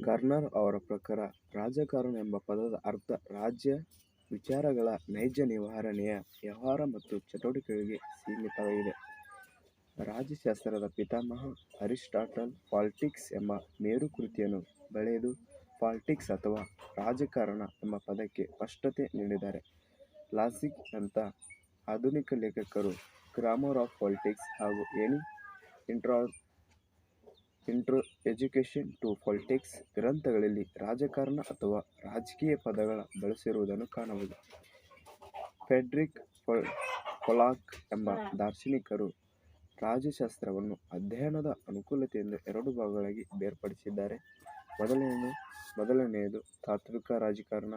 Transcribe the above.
ಗರ್ನರ್ ಅವರ ಪ್ರಕಾರ ರಾಜಕಾರಣ ಎಂಬ ಪದದ ಅರ್ಥ ರಾಜ್ಯ ವಿಚಾರಗಳ ನೈಜ ನಿರ್ವಹಣೆಯ ವ್ಯವಹಾರ ಮತ್ತು ಚಟುವಟಿಕೆಗಳಿಗೆ ಸೀಮಿತವಾಗಿದೆ. ರಾಜ್ಯಶಾಸ್ತ್ರದ ಪಿತಾಮಹ ಅರಿಸ್ಟಾಟಲ್ ಪಾಲಿಟಿಕ್ಸ್ ಎಂಬ ಮೇರುಕೃತಿಯನ್ನು ಬರೆದು ಪಾಲಿಟಿಕ್ಸ್ ಅಥವಾ ರಾಜಕಾರಣ ಎಂಬ ಪದಕ್ಕೆ ಸ್ಪಷ್ಟತೆ ನೀಡಿದ್ದಾರೆ. ಲಾಸಿಗ್ ನಂಥ ಆಧುನಿಕ ಲೇಖಕರು ಗ್ರಾಮರ್ ಆಫ್ ಪಾಲಿಟಿಕ್ಸ್ ಹಾಗೂ ಎನಿ ಇಂಟ್ರೊಡಕ್ಷನ್ ಟು ಪಾಲಿಟಿಕ್ಸ್ ಗ್ರಂಥಗಳಲ್ಲಿ ರಾಜಕಾರಣ ಅಥವಾ ರಾಜಕೀಯ ಪದಗಳ ಬಳಸಿರುವುದನ್ನು ಕಾಣಬಹುದು. ಫ್ರೆಡ್ರಿಕ್ ಪೊಲಾಕ್ ಎಂಬ ದಾರ್ಶನಿಕರು ರಾಜ್ಯಶಾಸ್ತ್ರವನ್ನು ಅಧ್ಯಯನದ ಅನುಕೂಲತೆಯಿಂದ 2 ಭಾಗಗಳಾಗಿ ಬೇರ್ಪಡಿಸಿದ್ದಾರೆ. ಮೊದಲನೆಯದು ತಾತ್ವಿಕ ರಾಜಕಾರಣ